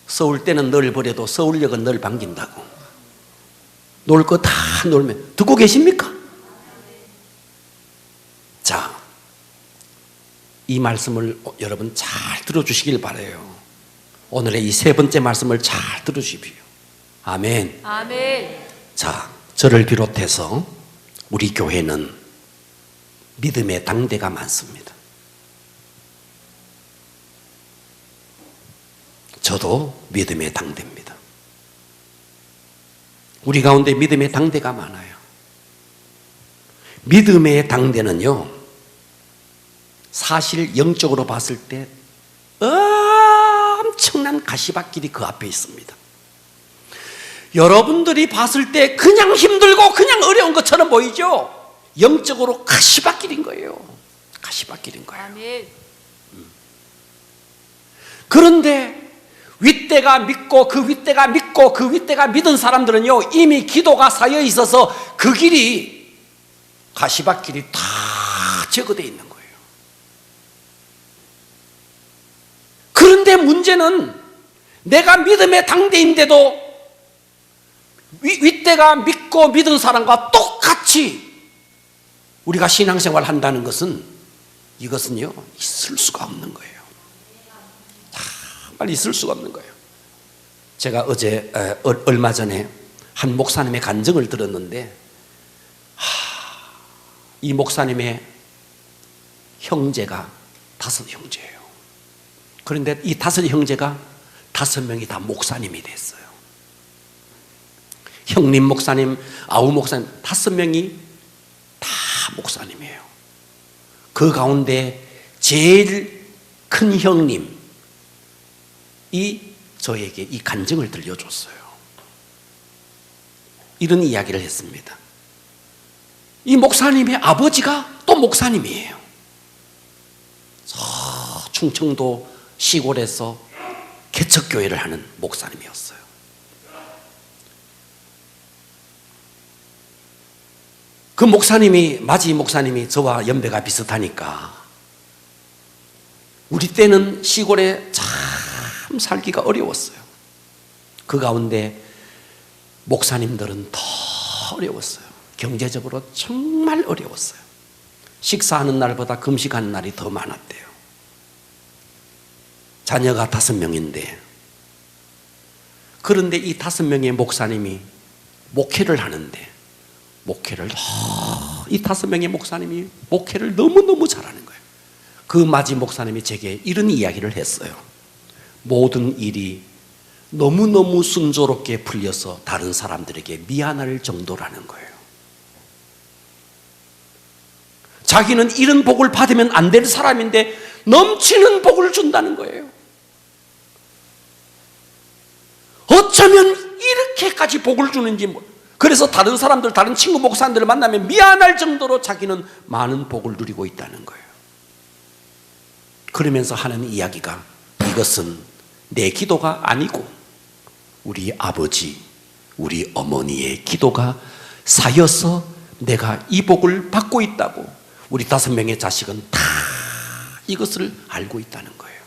서울 때는 널 버려도 서울역은 널 반긴다고. 놀 거 다 놀면. 듣고 계십니까? 자, 이 말씀을 여러분 잘 들어주시길 바라요. 오늘의 이 세 번째 말씀을 잘 들어주십시오. 아멘. 아멘. 자, 저를 비롯해서 우리 교회는 믿음의 당대가 많습니다. 저도 믿음의 당대입니다. 우리 가운데 믿음의 당대가 많아요. 믿음의 당대는요, 사실 영적으로 봤을 때 엄청난 가시밭길이 그 앞에 있습니다. 여러분들이 봤을 때 그냥 힘들고 그냥 어려운 것처럼 보이죠? 영적으로 가시밭길인 거예요. 가시밭길인 거예요. 아멘. 그런데 윗대가 믿고 그 윗대가 믿고 그 윗대가 믿은 사람들은요, 이미 기도가 쌓여 있어서 그 길이, 가시밭길이 다 제거되어 있는 거예요. 그런데 문제는 내가 믿음의 당대인데도 윗대가 믿고 믿은 사람과 똑같이 우리가 신앙생활을 한다는 것은, 이것은요 있을 수가 없는 거예요. 정말 있을 수가 없는 거예요. 제가 얼마 전에 한 목사님의 간증을 들었는데, 이 목사님의 형제가 5형제예요. 그런데 이 5형제가 5명이 다 목사님이 됐어요. 형님 목사님, 아우 목사님, 5명이 다 목사님이에요. 그 가운데 제일 큰 형님이 저에게 이 간증을 들려줬어요. 이런 이야기를 했습니다. 이 목사님의 아버지가 또 목사님이에요. 충청도 시골에서 개척교회를 하는 목사님이었어요. 그 목사님이, 마지 목사님이 저와 연배가 비슷하니까 우리 때는 시골에 참 살기가 어려웠어요. 그 가운데 목사님들은 더 어려웠어요. 경제적으로 정말 어려웠어요. 식사하는 날보다 금식하는 날이 더 많았대요. 자녀가 5명인데, 그런데 이 5명의 목사님이 목회를 하는데, 이 5명의 목사님이 목회를 너무너무 잘하는 거예요. 그 마지 목사님이 제게 이런 이야기를 했어요. 모든 일이 너무너무 순조롭게 풀려서 다른 사람들에게 미안할 정도라는 거예요. 자기는 이런 복을 받으면 안 될 사람인데 넘치는 복을 준다는 거예요. 어쩌면 이렇게까지 복을 주는지. 그래서 다른 사람들, 다른 친구 목사님들을 만나면 미안할 정도로 자기는 많은 복을 누리고 있다는 거예요. 그러면서 하는 이야기가, 이것은 내 기도가 아니고 우리 아버지, 우리 어머니의 기도가 쌓여서 내가 이 복을 받고 있다고, 우리 5명의 자식은 다 이것을 알고 있다는 거예요.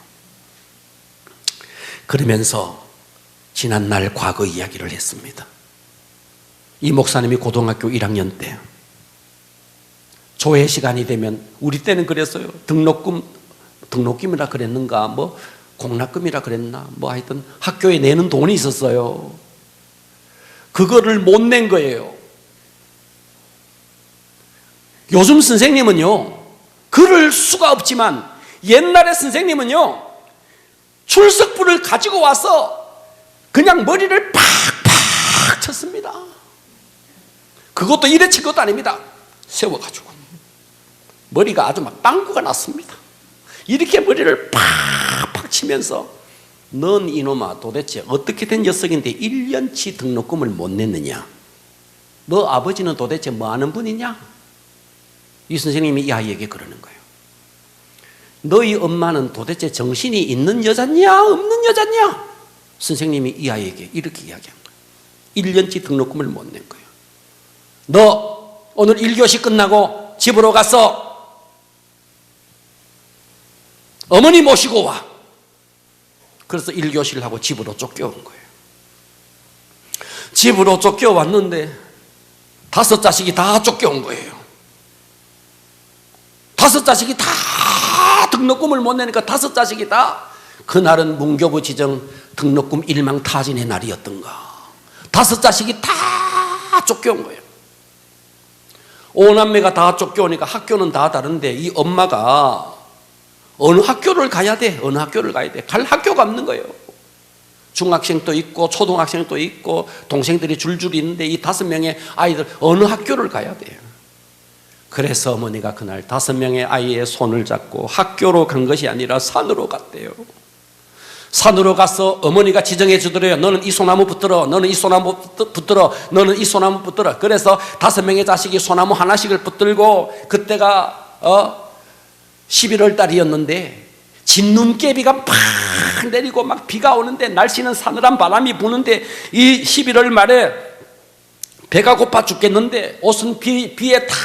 그러면서 지난날 과거 이야기를 했습니다. 이 목사님이 고등학교 1학년 때 조회 시간이 되면, 우리 때는 그랬어요. 등록금이라 그랬는가, 뭐 공납금이라 그랬나, 뭐 하여튼 학교에 내는 돈이 있었어요. 그거를 못 낸 거예요. 요즘 선생님은요, 그럴 수가 없지만 옛날에 선생님은요, 출석부를 가지고 와서 그냥 머리를 팍팍 쳤습니다. 그것도 이래 친 것도 아닙니다. 세워가지고 머리가 아주 막 빵꾸가 났습니다. 이렇게 머리를 팍팍 치면서, 넌 이놈아 도대체 어떻게 된 녀석인데 1년치 등록금을 못 냈느냐? 너 아버지는 도대체 뭐 하는 분이냐? 이 선생님이 이 아이에게 그러는 거예요. 너희 엄마는 도대체 정신이 있는 여자냐 없는 여자냐? 선생님이 이 아이에게 이렇게 이야기한 거예요. 1년치 등록금을 못 낸 거예요. 너 오늘 1교시 끝나고 집으로 가서 어머니 모시고 와. 그래서 1교시를 하고 집으로 쫓겨온 거예요. 집으로 쫓겨왔는데 5 자식이 다 쫓겨온 거예요. 5 자식이 다 등록금을 못 내니까 5 자식이 다, 그날은 문교부 지정 등록금 일망타진의 날이었던가. 5 자식이 다 쫓겨온 거예요. 5남매가 다 쫓겨오니까 학교는 다 다른데 이 엄마가 어느 학교를 가야 돼? 어느 학교를 가야 돼? 갈 학교가 없는 거예요. 중학생도 있고 초등학생도 있고 동생들이 줄줄 있는데 이 5명의 아이들 어느 학교를 가야 돼요? 그래서 어머니가 그날 5명의 아이의 손을 잡고 학교로 간 것이 아니라 산으로 갔대요. 산으로 가서 어머니가 지정해 주더래요. 너는 이 소나무 붙들어, 너는 이 소나무 붙들어, 너는 이 소나무 붙들어. 그래서 5명의 자식이 소나무 하나씩을 붙들고, 그때가 11월 달이었는데 진눈깨비가 팍 내리고 막 비가 오는데, 날씨는 사늘한 바람이 부는데, 이 11월 말에 배가 고파 죽겠는데 옷은 비에 다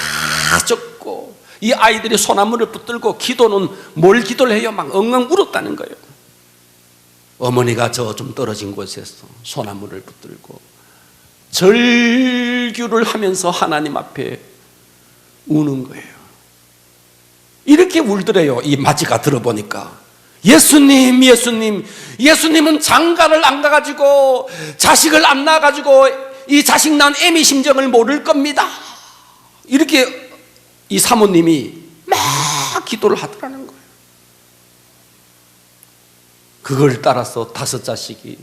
젖고, 이 아이들이 소나무를 붙들고 기도는 뭘 기도를 해요? 막 엉엉 울었다는 거예요. 어머니가 저 좀 떨어진 곳에서 소나무를 붙들고 절규를 하면서 하나님 앞에 우는 거예요. 이렇게 울더래요. 이 마지가 들어보니까, 예수님, 예수님, 예수님은 장가를 안 가가지고 자식을 안 낳아가지고 이 자식 낳은 애미 심정을 모를 겁니다. 이렇게 이 사모님이 막 기도를 하더라는 거예요. 그걸 따라서 5 자식이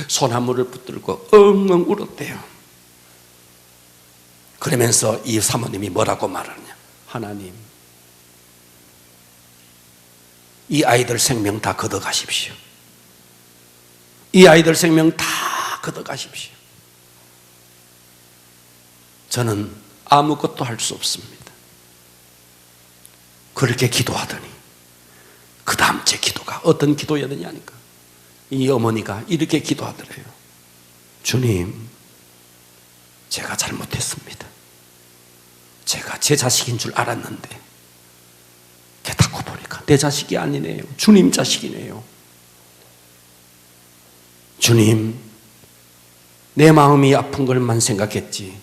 소나무를 붙들고 엉엉 울었대요. 그러면서 이 사모님이 뭐라고 말하냐? 하나님, 이 아이들 생명 다 걷어가십시오. 이 아이들 생명 다 걷어가십시오. 저는 아무것도 할 수 없습니다. 그렇게 기도하더니 그 다음 제 기도가 어떤 기도였느냐니까. 이 어머니가 이렇게 기도하더래요. 주님, 제가 잘못했습니다. 제가 제 자식인 줄 알았는데 깨닫고 보니까 내 자식이 아니네요. 주님 자식이네요. 주님, 내 마음이 아픈 것만 생각했지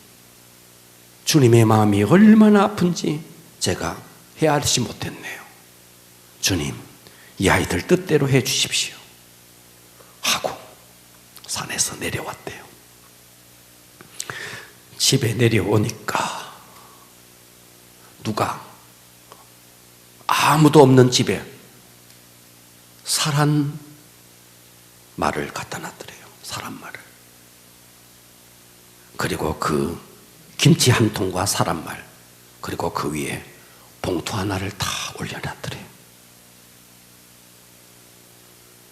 주님의 마음이 얼마나 아픈지 제가 헤아리지 못했네요. 주님, 이 아이들 뜻대로 해 주십시오 하고 산에서 내려왔대요. 집에 내려오니까 누가 아무도 없는 집에 사람 말을 갖다 놨더래요. 사람 말을. 그리고 그 김치 한 통과 사람 말, 그리고 그 위에 봉투 하나를 다 올려놨더래요.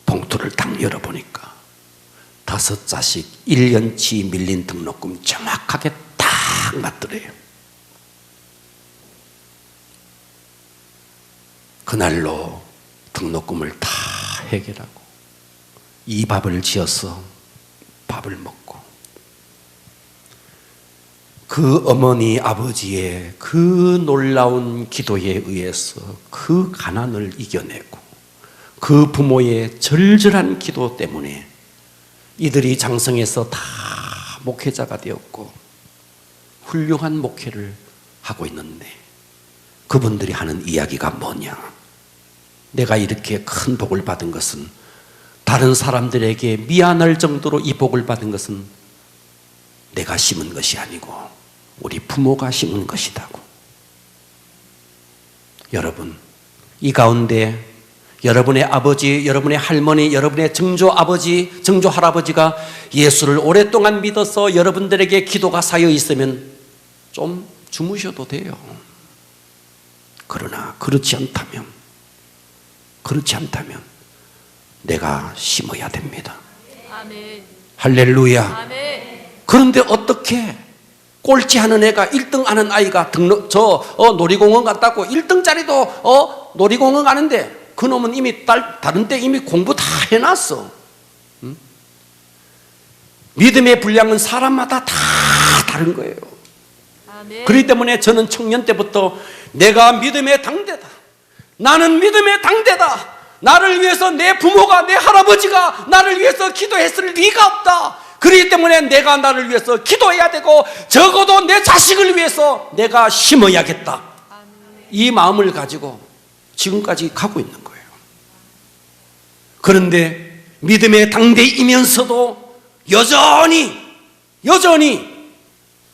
봉투를 딱 열어보니까 5 자식 1년치 밀린 등록금 정확하게 딱 맞더래요. 그날로 등록금을 다 해결하고 이 밥을 지어서 밥을 먹고 그 어머니 아버지의 그 놀라운 기도에 의해서 그 가난을 이겨내고 그 부모의 절절한 기도 때문에 이들이 장성해서 다 목회자가 되었고 훌륭한 목회를 하고 있는데 그분들이 하는 이야기가 뭐냐? 내가 이렇게 큰 복을 받은 것은 다른 사람들에게 미안할 정도로 이 복을 받은 것은 내가 심은 것이 아니고 우리 부모가 심은 것이다고. 여러분, 이 가운데 여러분의 아버지, 여러분의 할머니, 여러분의 증조 아버지, 증조 할아버지가 예수를 오랫동안 믿어서 여러분들에게 기도가 쌓여 있으면 좀 주무셔도 돼요. 그러나 그렇지 않다면 내가 심어야 됩니다. 아멘. 할렐루야. 아멘. 그런데 어떻게 꼴찌하는 애가 1등 하는 아이가 놀이공원 갔다고 1등짜리도 놀이공원 가는데 그놈은 이미 다른 때 이미 공부 다 해놨어. 응? 믿음의 분량은 사람마다 다 다른 거예요. 아멘. 그렇기 때문에 저는 청년 때부터 내가 믿음의 당대다. 나는 믿음의 당대다. 나를 위해서 내 부모가, 내 할아버지가 나를 위해서 기도했을 리가 없다. 그렇기 때문에 내가 나를 위해서 기도해야 되고 적어도 내 자식을 위해서 내가 심어야겠다. 이 마음을 가지고 지금까지 가고 있는 거예요. 그런데 믿음의 당대이면서도 여전히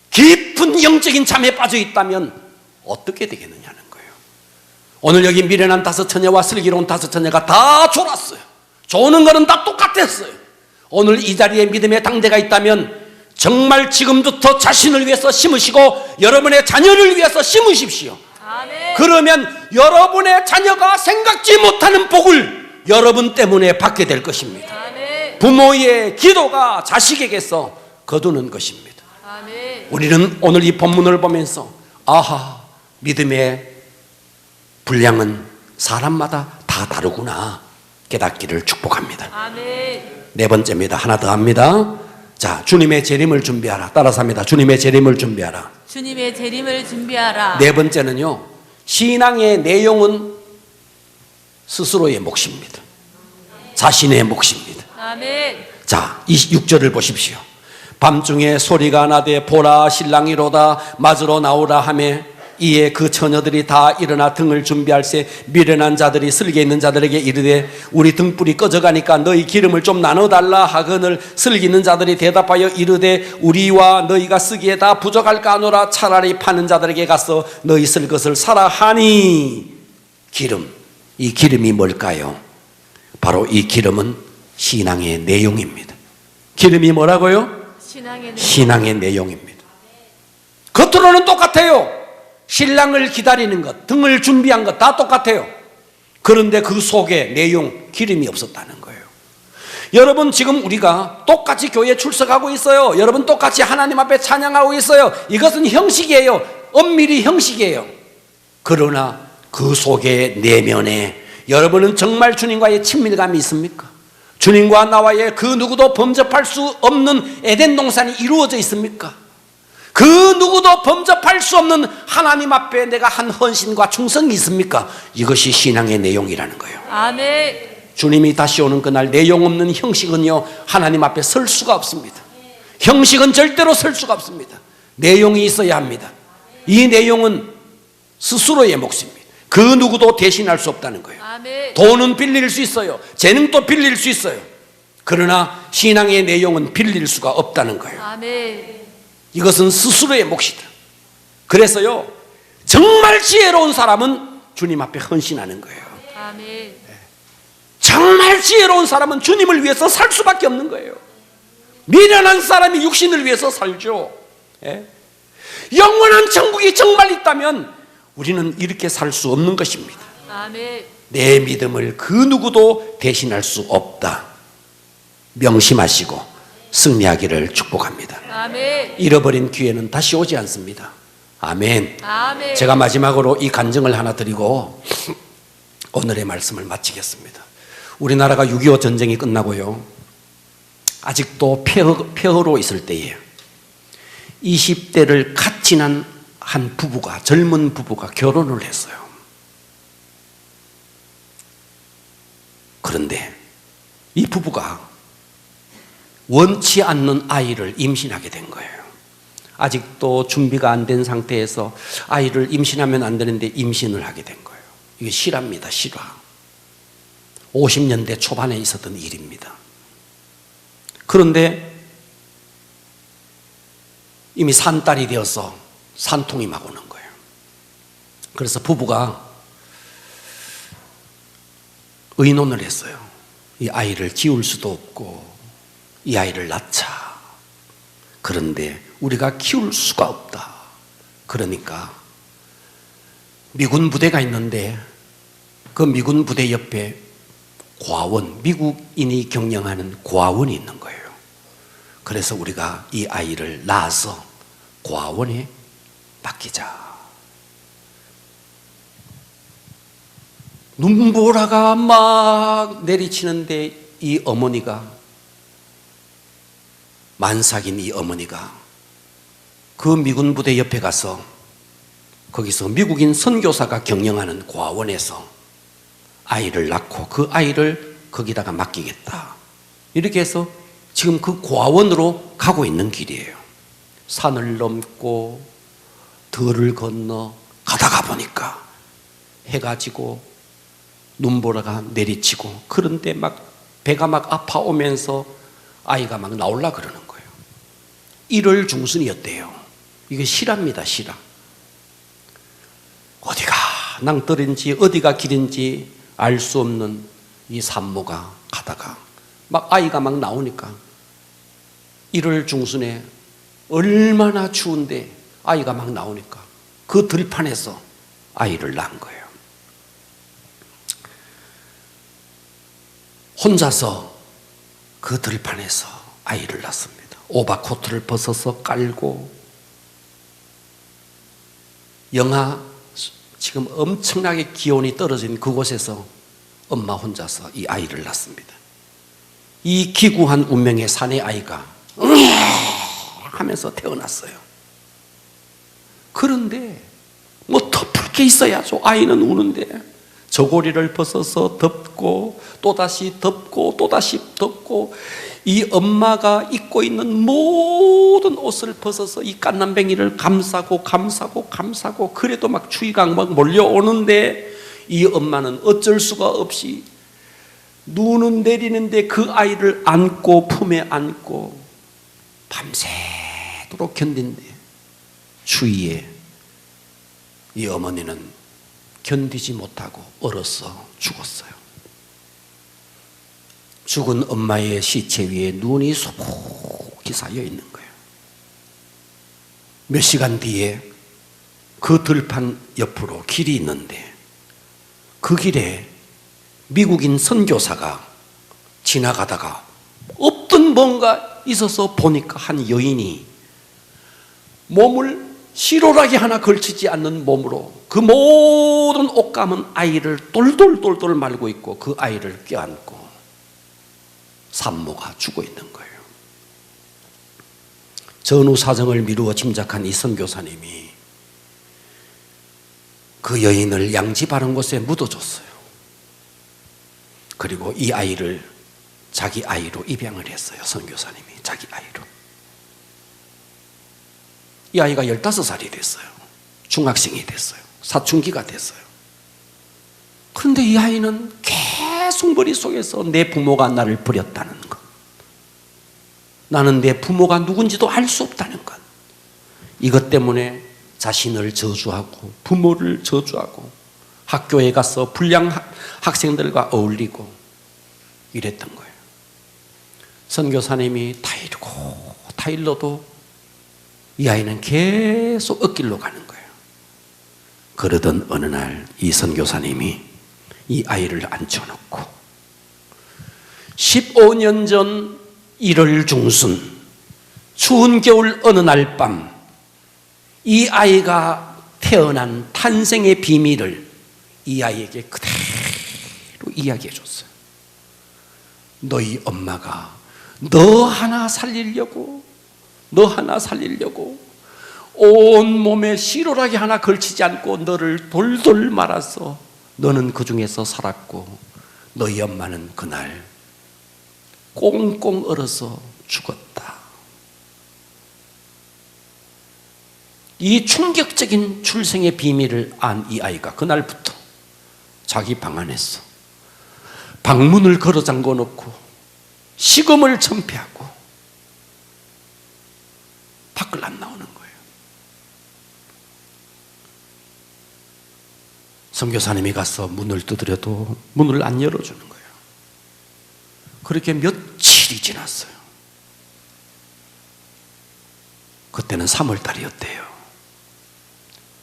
깊은 영적인 잠에 빠져 있다면 어떻게 되겠느냐는 거예요. 오늘 여기 미련한 5 처녀와 슬기로운 5 처녀가 다 졸았어요. 조는 거는 다 똑같았어요. 오늘 이 자리에 믿음의 당대가 있다면 정말 지금부터 자신을 위해서 심으시고 여러분의 자녀를 위해서 심으십시오. 아멘. 그러면 여러분의 자녀가 생각지 못하는 복을 여러분 때문에 받게 될 것입니다. 아멘. 부모의 기도가 자식에게서 거두는 것입니다. 아멘. 우리는 오늘 이 본문을 보면서 아하, 믿음의 분량은 사람마다 다 다르구나 깨닫기를 축복합니다. 아멘. 4번째입니다. 하나 더 합니다. 자, 주님의 재림을 준비하라. 따라서 합니다. 주님의 재림을 준비하라. 주님의 재림을 준비하라. 4번째는요, 신앙의 내용은 스스로의 몫입니다. 자신의 몫입니다. 아멘. 자, 26절을 보십시오. 밤중에 소리가 나되 보라 신랑이로다 맞으러 나오라 하며 이에 그 처녀들이 다 일어나 등을 준비할세 미련한 자들이 슬게 있는 자들에게 이르되 우리 등불이 꺼져가니까 너희 기름을 좀 나눠달라 하거늘 슬기 있는 자들이 대답하여 이르되 우리와 너희가 쓰기에 다 부족할까 하노라 차라리 파는 자들에게 가서 너희 쓸 것을 사라 하니. 기름, 이 기름이 뭘까요? 바로 이 기름은 신앙의 내용입니다. 기름이 뭐라고요? 신앙의 내용입니다. 겉으로는 똑같아요. 신랑을 기다리는 것, 등을 준비한 것 다 똑같아요. 그런데 그 속에 내용, 기름이 없었다는 거예요. 여러분, 지금 우리가 똑같이 교회에 출석하고 있어요. 여러분 똑같이 하나님 앞에 찬양하고 있어요. 이것은 형식이에요. 엄밀히 형식이에요. 그러나 그 속의 내면에 여러분은 정말 주님과의 친밀감이 있습니까? 주님과 나와의 그 누구도 범접할 수 없는 에덴 동산이 이루어져 있습니까? 그 누구도 범접할 수 없는 하나님 앞에 내가 한 헌신과 충성이 있습니까? 이것이 신앙의 내용이라는 거예요. 아멘. 주님이 다시 오는 그날 내용 없는 형식은요, 하나님 앞에 설 수가 없습니다. 형식은 절대로 설 수가 없습니다. 내용이 있어야 합니다. 이 내용은 스스로의 몫입니다. 그 누구도 대신할 수 없다는 거예요. 아멘. 돈은 빌릴 수 있어요. 재능도 빌릴 수 있어요. 그러나 신앙의 내용은 빌릴 수가 없다는 거예요. 아멘. 이것은 스스로의 몫이다. 그래서요, 정말 지혜로운 사람은 주님 앞에 헌신하는 거예요. 아멘. 정말 지혜로운 사람은 주님을 위해서 살 수밖에 없는 거예요. 미련한 사람이 육신을 위해서 살죠. 예? 영원한 천국이 정말 있다면 우리는 이렇게 살 수 없는 것입니다. 아멘. 내 믿음을 그 누구도 대신할 수 없다. 명심하시고 승리하기를 축복합니다. 아멘. 잃어버린 기회는 다시 오지 않습니다. 아멘. 아멘. 제가 마지막으로 이 간증을 하나 드리고 오늘의 말씀을 마치겠습니다. 우리나라가 6.25 전쟁이 끝나고요, 아직도 폐허로 있을 때에 20대를 갓 지난 한 부부가, 젊은 부부가 결혼을 했어요. 그런데 이 부부가 원치 않는 아이를 임신하게 된 거예요. 아직도 준비가 안 된 상태에서 아이를 임신하면 안 되는데 임신을 하게 된 거예요. 이게 실화입니다. 실화. 50년대 초반에 있었던 일입니다. 그런데 이미 산딸이 되어서 산통이 막 오는 거예요. 그래서 부부가 의논을 했어요. 이 아이를 키울 수도 없고 이 아이를 낳자. 그런데 우리가 키울 수가 없다. 그러니까 미군 부대가 있는데 그 미군 부대 옆에 고아원, 미국인이 경영하는 고아원이 있는 거예요. 그래서 우리가 이 아이를 낳아서 고아원에 맡기자. 눈보라가 막 내리치는데 이 어머니가, 만삭인 이 어머니가 그 미군 부대 옆에 가서 거기서 미국인 선교사가 경영하는 고아원에서 아이를 낳고 그 아이를 거기다가 맡기겠다. 이렇게 해서 지금 그 고아원으로 가고 있는 길이에요. 산을 넘고 들을 건너 가다가 보니까 해가 지고 눈보라가 내리치고, 그런데 막 배가 막 아파오면서 아이가 막 나올라 그러는 거예요. 1월 중순이었대요. 이게 실화입니다. 실화. 어디가 낭떠러인지 어디가 길인지 알 수 없는 이 산모가 가다가 막 아이가 막 나오니까 1월 중순에 얼마나 추운데 아이가 막 나오니까 그 들판에서 아이를 낳은 거예요. 혼자서 그 들판에서 아이를 낳습니다. 오바코트를 벗어서 깔고, 영하 지금 엄청나게 기온이 떨어진 그곳에서 엄마 혼자서 이 아이를 낳습니다. 이 기구한 운명의 사내 아이가 하면서 태어났어요. 그런데 뭐 덮을 게 있어야죠. 아이는 우는데 저고리를 벗어서 덮고 또다시 덮고 또다시 덮고, 이 엄마가 입고 있는 모든 옷을 벗어서 이 깐난뱅이를 감싸고 감싸고 감싸고, 그래도 막 추위가 막 몰려오는데 이 엄마는 어쩔 수가 없이 눈은 내리는데 그 아이를 안고 품에 안고 밤새도록 견딘데 추위에 이 어머니는 견디지 못하고 얼어서 죽었어요. 죽은 엄마의 시체 위에 눈이 소복히 쌓여 있는 거예요. 몇 시간 뒤에 그 들판 옆으로 길이 있는데 그 길에 미국인 선교사가 지나가다가 없던 뭔가 있어서 보니까 한 여인이 몸을 시로라기 하나 걸치지 않는 몸으로 그 모든 옷감은 아이를 똘똘똘똘 말고 있고 그 아이를 껴안고 산모가 죽어 있는 거예요. 전후 사정을 미루어 짐작한 이 선교사님이 그 여인을 양지 바른 곳에 묻어줬어요. 그리고 이 아이를 자기 아이로 입양을 했어요. 선교사님이 자기 아이로. 이 아이가 15살이 됐어요. 중학생이 됐어요. 사춘기가 됐어요. 그런데 이 아이는 계속 머릿속에서 내 부모가 나를 버렸다는 것, 나는 내 부모가 누군지도 알 수 없다는 것, 이것 때문에 자신을 저주하고 부모를 저주하고 학교에 가서 불량 학생들과 어울리고 이랬던 거예요. 선교사님이 타일고 타일러도 이 아이는 계속 엇길로 가는 거예요. 그러던 어느 날 이 선교사님이 이 아이를 앉혀놓고 15년 전 1월 중순 추운 겨울 어느 날 밤 이 아이가 태어난 탄생의 비밀을 이 아이에게 그대로 이야기해 줬어요. 너희 엄마가 너 하나 살리려고 온 몸에 시로라기 하나 걸치지 않고 너를 돌돌 말아서 너는 그 중에서 살았고 너희 엄마는 그날 꽁꽁 얼어서 죽었다. 이 충격적인 출생의 비밀을 안 이 아이가 그날부터 자기 방 안에서 방문을 걸어 잠궈 놓고 식음을 전폐하고 밖을 안 나오는 거예요. 선교사님이 가서 문을 두드려도 문을 안 열어주는 거예요. 그렇게 며칠이 지났어요. 그때는 3월 달이었대요.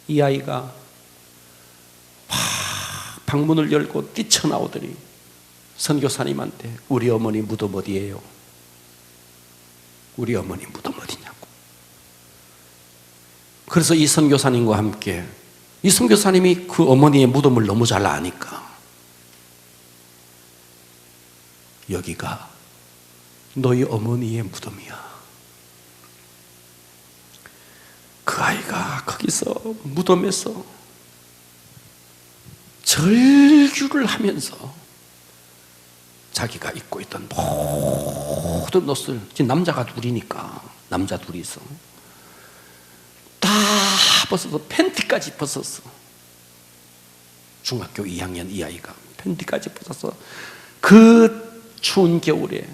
이 아이가 방문을 열고 뛰쳐나오더니 선교사님한테 우리 어머니 무덤 어디예요? 우리 어머니 무덤 어디냐고. 그래서 이 선교사님과 함께 이 선교사님이 그 어머니의 무덤을 너무 잘 아니까 여기가 너희 어머니의 무덤이야. 그 아이가 거기서 무덤에서 절규를 하면서 자기가 입고 있던 모든 옷을, 지금 남자가 둘이니까 남자 둘이서 다 벗어서 팬티까지 벗었어. 중학교 2학년 이 아이가 팬티까지 벗어서 그 추운 겨울에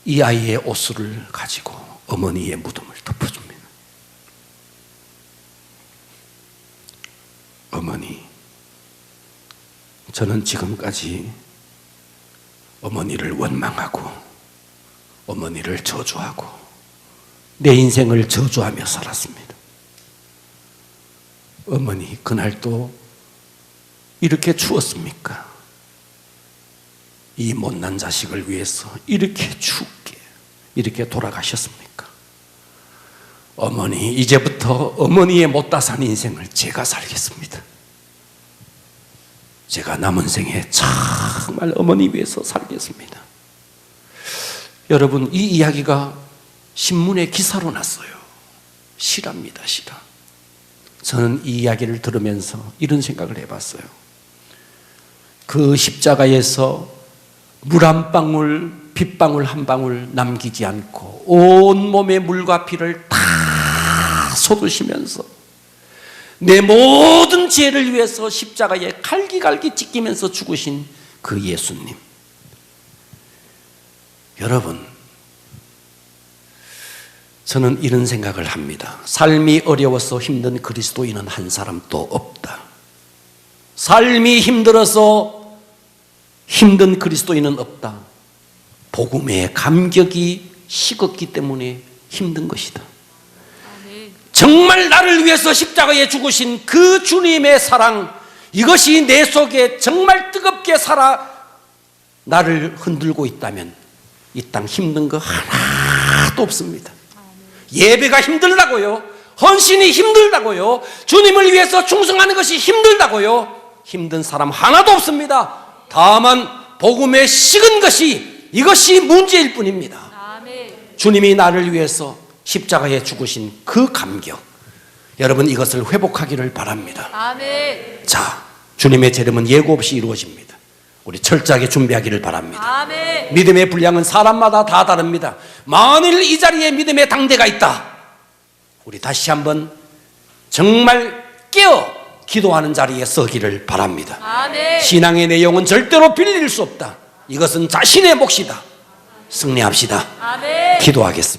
이 아이의 옷을 가지고 어머니의 무덤을 덮어줍니다. 어머니, 저는 지금까지 어머니를 원망하고 어머니를 저주하고 내 인생을 저주하며 살았습니다. 어머니, 그날도 이렇게 추웠습니까? 이 못난 자식을 위해서 이렇게 춥게 이렇게 돌아가셨습니까? 어머니, 이제부터 어머니의 못다 산 인생을 제가 살겠습니다. 제가 남은 생에 정말 어머니 위해서 살겠습니다. 여러분, 이 이야기가 신문에 기사로 났어요. 실화입니다, 실화. 저는 이 이야기를 들으면서 이런 생각을 해봤어요. 그 십자가에서 물 한 방울, 빗방울 한 방울 남기지 않고 온몸의 물과 피를 다 쏟으시면서 내 모든 죄를 위해서 십자가에 갈기갈기 찢기면서 죽으신 그 예수님. 여러분, 저는 이런 생각을 합니다. 삶이 어려워서 힘든 그리스도인은 한 사람도 없다. 삶이 힘들어서 힘든 그리스도인은 없다. 복음의 감격이 식었기 때문에 힘든 것이다. 정말 나를 위해서 십자가에 죽으신 그 주님의 사랑, 이것이 내 속에 정말 뜨겁게 살아 나를 흔들고 있다면 이 땅 힘든 거 하나도 없습니다. 예배가 힘들다고요? 헌신이 힘들다고요? 주님을 위해서 충성하는 것이 힘들다고요? 힘든 사람 하나도 없습니다. 다만 복음에 식은 것이 이것이 문제일 뿐입니다. 아멘. 주님이 나를 위해서 십자가에 죽으신 그 감격, 여러분 이것을 회복하기를 바랍니다. 아멘. 자, 주님의 재림은 예고 없이 이루어집니다. 우리 철저하게 준비하기를 바랍니다. 아멘. 믿음의 분량은 사람마다 다 다릅니다. 만일 이 자리에 믿음의 당대가 있다, 우리 다시 한번 정말 깨어 기도하는 자리에 서기를 바랍니다. 아멘. 신앙의 내용은 절대로 빌릴 수 없다. 이것은 자신의 몫이다. 승리합시다. 아멘. 기도하겠습니다.